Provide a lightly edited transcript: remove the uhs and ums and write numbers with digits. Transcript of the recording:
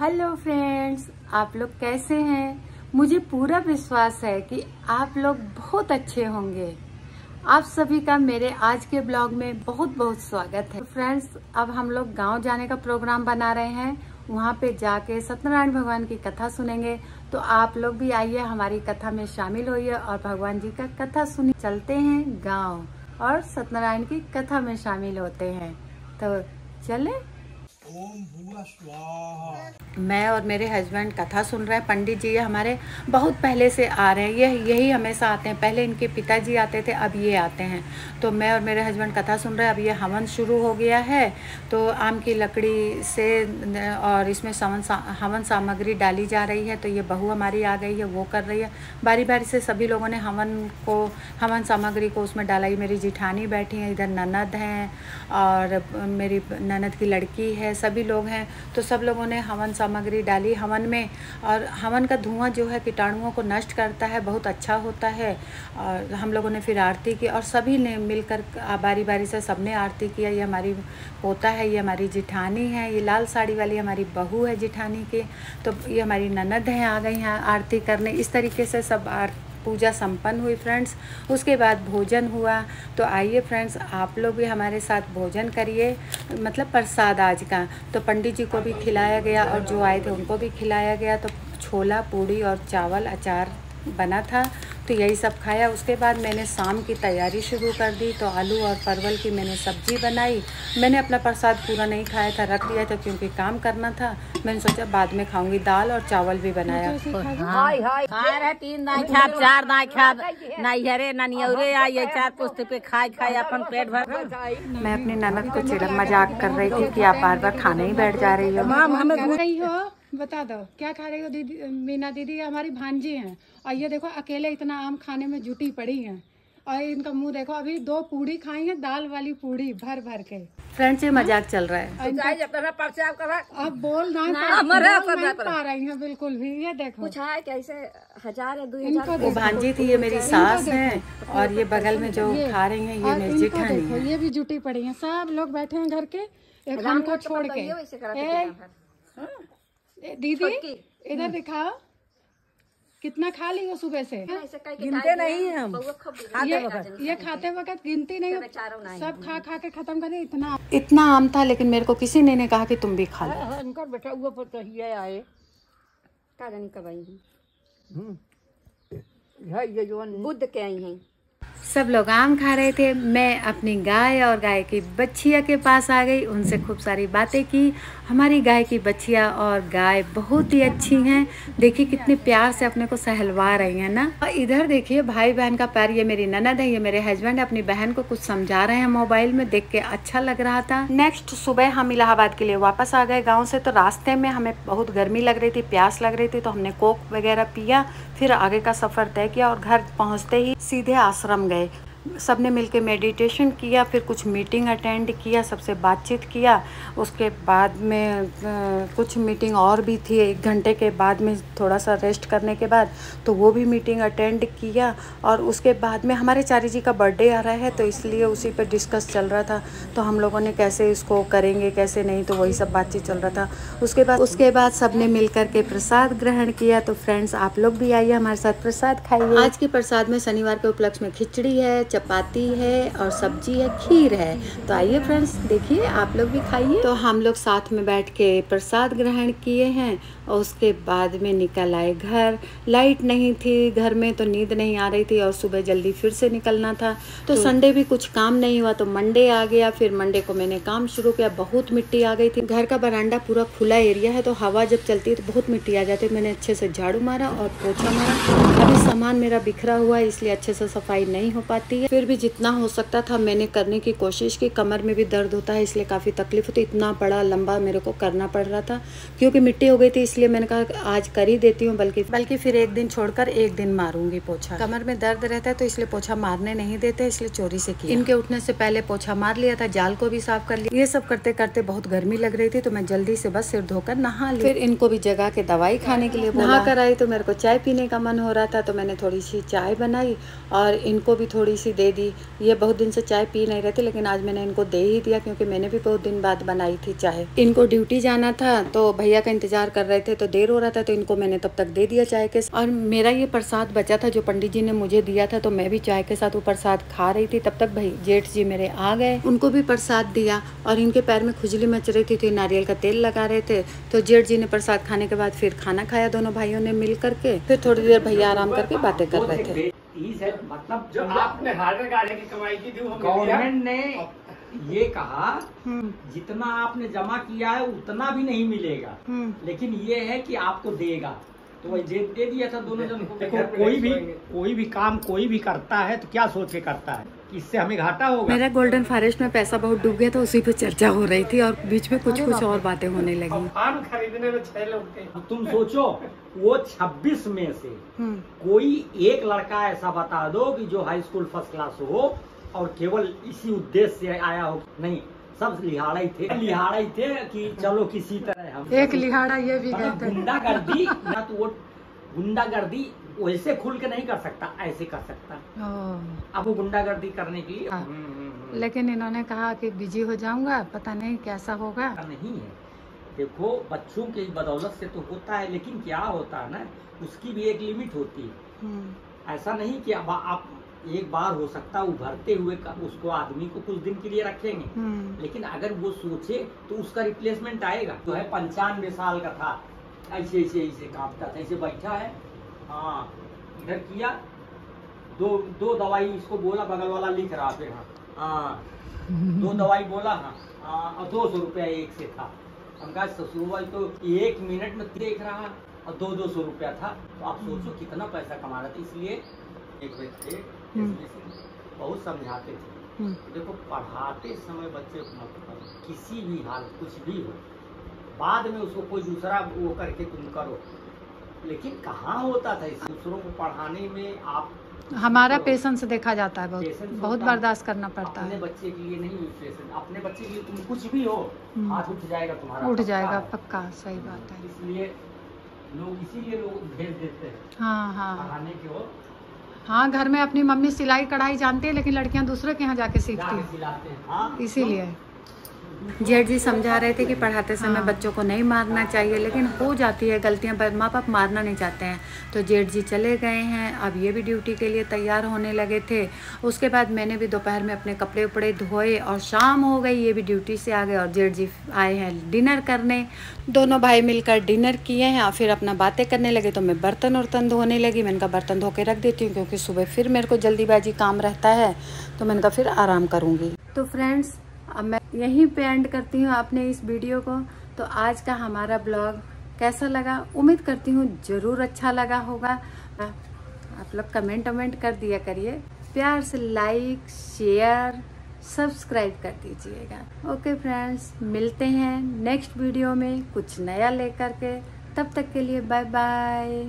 Hello friends, आप लोग कैसे हैं? मुझे पूरा विश्वास है कि आप लोग बहुत अच्छे होंगे। आप सभी का मेरे आज के ब्लॉग में बहुत बहुत स्वागत है। फ्रेंड्स, अब हम लोग गांव जाने का प्रोग्राम बना रहे हैं। वहां पे जाके सत्यनारायण भगवान की कथा सुनेंगे। तो आप लोग भी आइए, हमारी कथा में शामिल होइए और भगवान जी का कथा सुनिए। चलते हैं गाँव और सत्यनारायण की कथा में शामिल होते हैं। तो चले। ओम भुवा स्वाहा। मैं और मेरे हस्बैंड कथा सुन रहे हैं। पंडित जी हमारे बहुत पहले से आ रहे हैं, यही हमेशा आते हैं। पहले इनके पिताजी आते थे, अब ये आते हैं। तो मैं और मेरे हस्बैंड कथा सुन रहे हैं। अब ये हवन शुरू हो गया है। तो आम की लकड़ी से और इसमें हवन सामग्री डाली जा रही है। तो ये बहू हमारी आ गई है, वो कर रही है। बारी बारी से सभी लोगों ने हवन सामग्री को उसमें डाला। ये मेरी जिठानी बैठी हैं, इधर ननद हैं और मेरी ननद की लड़की है, सभी लोग हैं। तो सब लोगों ने हवन सामग्री डाली हवन में। और हवन का धुआं जो है कीटाणुओं को नष्ट करता है, बहुत अच्छा होता है। और हम लोगों ने फिर आरती की और सभी ने मिलकर बारी बारी से सबने आरती किया। ये हमारी पोता है, ये हमारी जिठानी है, ये लाल साड़ी वाली हमारी बहू है जिठानी की। तो ये हमारी ननद हैं, आ गई हैं आरती करने। इस तरीके से सब पूजा संपन्न हुई फ्रेंड्स। उसके बाद भोजन हुआ। तो आइए फ्रेंड्स, आप लोग भी हमारे साथ भोजन करिए, मतलब प्रसाद आज का। तो पंडित जी को भी खिलाया गया और जो आए थे उनको भी खिलाया गया। तो छोला, पूड़ी और चावल, अचार बना था। तो यही सब खाया। उसके बाद मैंने शाम की तैयारी शुरू कर दी। तो आलू और परवल की मैंने सब्जी बनाई। मैंने अपना प्रसाद पूरा नहीं खाया था, रख दिया था क्योंकि काम करना था। मैंने सोचा बाद में खाऊंगी। दाल और चावल भी बनाया। तीन दाई खा, चार दाई खा, नैहरे ननियौरे आई, चार पुस्त पे खाए अपन पेट भर। मैं अपनी ननद को चिढ़ मजाक कर रही थी कि आप बार बार खाने ही बैठ जा रही हो। बता दो क्या खा रही हो दीदी? मीना दीदी हमारी भांजी हैं और ये देखो अकेले इतना आम खाने में जुटी पड़ी हैं। और इनका मुंह देखो, अभी 2 पूड़ी खाई हैं, दाल वाली पूड़ी भर भर के। फ्रेंड्स, ये मजाक चल रहा है। अब बोल नहीं पा रही हैं बिल्कुल भी। ये देखो कुछ है कैसे 1000 या 2000। वो भांजी थी, ये मेरी सास है। और ये बगल में जो खा रही हैं ये मेरी जेठानी है। ये भी जुटी पड़ी हैं, सब लोग बैठे हैं घर के, एक हमको छोड़ के। दीदी इधर दिखाओ, कितना खा ली हो सुबह से? गिनते नहीं है हम। ये खाते वक्त गिनती नहीं, सब खा खा के खत्म करे। इतना आम था, लेकिन मेरे को किसी ने कहा कि तुम भी खा लो। इनका बेटा हुआ पर कहिए आए का जानी कब आई हैं। ये जो बुद्ध के आई हैं। सब लोग आम खा रहे थे। मैं अपनी गाय और गाय की बच्चिया के पास आ गई, उनसे खूब सारी बातें की। हमारी गाय की बच्चिया और गाय बहुत ही अच्छी हैं। देखिए कितने प्यार से अपने को सहलवा रही हैं ना। और इधर देखिए भाई बहन का प्यार। ये मेरी ननद है, ये मेरे हस्बैंड अपनी बहन को कुछ समझा रहे हैं मोबाइल में। देख के अच्छा लग रहा था। नेक्स्ट सुबह हम इलाहाबाद के लिए वापस आ गए गाँव से। तो रास्ते में हमें बहुत गर्मी लग रही थी, प्यास लग रही थी। तो हमने कोक वगैरह पिया, फिर आगे का सफ़र तय किया। और घर पहुँचते ही सीधे आश्रम गए। सबने मिलके मेडिटेशन किया, फिर कुछ मीटिंग अटेंड किया, सबसे बातचीत किया। उसके बाद में कुछ मीटिंग और भी थी 1 घंटे के बाद में, थोड़ा सा रेस्ट करने के बाद। तो वो भी मीटिंग अटेंड किया। और उसके बाद में हमारे चारी जी का बर्थडे आ रहा है, तो इसलिए उसी पर डिस्कस चल रहा था। तो हम लोगों ने कैसे इसको करेंगे कैसे नहीं, तो वही सब बातचीत चल रहा था। उसके बाद सबने मिल कर के प्रसाद ग्रहण किया। तो फ्रेंड्स, आप लोग भी आइए हमारे साथ प्रसाद खाइए। आज के प्रसाद में शनिवार के उपलक्ष्य में खिचड़ी है, चपाती है और सब्जी है, खीर है। तो आइए फ्रेंड्स, देखिए आप लोग भी खाइए। तो हम लोग साथ में बैठ के प्रसाद ग्रहण किए हैं। और उसके बाद में निकल आए घर। लाइट नहीं थी घर में, तो नींद नहीं आ रही थी और सुबह जल्दी फिर से निकलना था। तो संडे भी कुछ काम नहीं हुआ, तो मंडे आ गया। फिर मंडे को मैंने काम शुरू किया। बहुत मिट्टी आ गई थी। घर का बरामदा पूरा खुला एरिया है, तो हवा जब चलती है तो बहुत मिट्टी आ जाती है। मैंने अच्छे से झाड़ू मारा और पोछा मारा। अभी सामान मेरा बिखरा हुआ है, इसलिए अच्छे से सफाई नहीं हो पाती है। फिर भी जितना हो सकता था मैंने करने की कोशिश की। कमर में भी दर्द होता है, इसलिए काफ़ी तकलीफ होती। इतना बड़ा लंबा मेरे को करना पड़ रहा था क्योंकि मिट्टी हो गई थी, इसलिए मैंने कहा आज कर ही देती हूँ। बल्कि फिर 1 दिन छोड़कर 1 दिन मारूंगी पोछा। कमर में दर्द रहता है तो इसलिए पोछा मारने नहीं देते, इसलिए चोरी से किया। इनके उठने से पहले पोछा मार लिया था, जाल को भी साफ कर लिया। ये सब करते करते बहुत गर्मी लग रही थी, तो मैं जल्दी से बस सिर धोकर नहा ली। फिर इनको भी जगा के दवाई खाने के लिए नहा कर आई। तो मेरे को चाय पीने का मन हो रहा था, तो मैंने थोड़ी सी चाय बनाई और इनको भी थोड़ी सी सी दे दी। ये बहुत दिन से चाय पी नहीं रहे थे, लेकिन आज मैंने इनको दे ही दिया क्योंकि मैंने भी बहुत दिन बाद बनाई थी चाय। इनको ड्यूटी जाना था तो भैया का इंतजार कर रहे थे, तो देर हो रहा था, तो इनको मैंने तब तक दे दिया चाय के। और मेरा ये प्रसाद बचा था जो पंडित जी ने मुझे दिया था, तो मैं भी चाय के साथ वो प्रसाद खा रही थी। तब तक भाई जेठ जी मेरे आ गए, उनको भी प्रसाद दिया और इनके पैर में खुजली मच रही थी तो नारियल का तेल लगा रहे थे। तो जेठ जी ने प्रसाद खाने के बाद फिर खाना खाया दोनों भाइयों ने मिल करके। फिर थोड़ी देर भैया आराम करके बातें कर रहे थे। मतलब जो आपने हार्डवेयर गाड़ी की कमाई की थी, गवर्नमेंट ने ये कहा जितना आपने जमा किया है उतना भी नहीं मिलेगा, लेकिन ये है कि आपको देगा, तो वही दे दिया था दोनों जन को। देखो कोई भी काम कोई भी करता है तो क्या सोच के करता है, इससे हमें घाटा होगा। मेरा गोल्डन फॉरेस्ट में पैसा बहुत डूब गया था, उसी पे चर्चा हो रही थी और बीच में कुछ और बातें होने लगी। फार्म खरीदने में 6 लोग थे। तुम सोचो वो 26 में से कोई एक लड़का ऐसा बता दो कि जो हाई स्कूल फर्स्ट क्लास हो और केवल इसी उद्देश्य से आया हो। नहीं, सब लिहाड़ा ही थे कि चलो किसी तरह हम एक लिहाड़ा ये भी कहते हैं। गुंडागर्दी ना, तो वो गुंडागर्दी वैसे खुल के नहीं कर सकता, ऐसे कर सकता। अब वो गुंडागर्दी करने के लिए लेकिन इन्होंने कहा कि बिजी हो जाऊंगा, पता नहीं कैसा होगा। नहीं है, देखो बच्चों के बदौलत से तो होता है, लेकिन क्या होता है ना, उसकी भी एक लिमिट होती है। ऐसा नहीं कि अब आप एक बार हो सकता है उभरते हुए उसको आदमी को कुछ दिन के लिए रखेंगे, लेकिन अगर वो सोचे तो उसका रिप्लेसमेंट आएगा। जो है 95 साल का था, ऐसे कांपता था, ऐसे बैठा है, हाँ इधर किया, दो दवाई इसको बोला, बगल वाला लिख रहा फिर, हाँ 2 दवाई बोला, हाँ और 200 रुपया एक से था। हम कहा ससुर भाई तो 1 मिनट में देख रहा और 200 रुपया था, तो आप सोचो कितना पैसा कमा रहा था। इसलिए एक व्यक्ति बहुत समझाते थे, देखो पढ़ाते समय बच्चे को मत करो, किसी भी हाल कुछ भी हो, बाद में उसको कोई दूसरा वो करके तुम करो, लेकिन कहाँ होता था दूसरों को पढ़ाने में। आप हमारा पेशेंस देखा जाता है, बहुत बर्दाश्त करना पड़ता है। अपने बच्चे के लिए नहीं पेशेंस, अपने बच्चे के लिए तुम कुछ भी हो हाथ उठ जाएगा तुम्हारा, उठ जाएगा पक्का, सही बात है। इसलिए लोग भेज देते हैं। हाँ पढ़ाने के हो। हाँ, घर में अपनी मम्मी सिलाई कढ़ाई जानती है, लेकिन लड़कियां दूसरे के यहाँ जाके सीखती हैं, इसीलिए। जेठ जी समझा रहे थे कि पढ़ाते समय बच्चों को नहीं मारना चाहिए, लेकिन हो जाती है गलतियां, माँ बाप मारना नहीं चाहते हैं। तो जेठ जी चले गए हैं, अब ये भी ड्यूटी के लिए तैयार होने लगे थे। उसके बाद मैंने भी दोपहर में अपने कपड़े उपड़े धोए और शाम हो गई, ये भी ड्यूटी से आ गए और जेठ जी आए हैं डिनर करने। दोनों भाई मिलकर डिनर किए हैं और फिर अपना बातें करने लगे। तो मैं बर्तन वर्तन धोने लगी, मैंने कहा बर्तन धो के रख देती हूँ क्योंकि सुबह फिर मेरे को जल्दीबाजी काम रहता है, तो मैंने कहा फिर आराम करूँगी। तो फ्रेंड्स, अब मैं यहीं पे एंड करती हूँ अपने इस वीडियो को। तो आज का हमारा ब्लॉग कैसा लगा, उम्मीद करती हूँ ज़रूर अच्छा लगा होगा। आप लोग कमेंट कर दिया करिए, प्यार से लाइक शेयर सब्सक्राइब कर दीजिएगा। ओके फ्रेंड्स, मिलते हैं नेक्स्ट वीडियो में कुछ नया लेकर के। तब तक के लिए बाय बाय।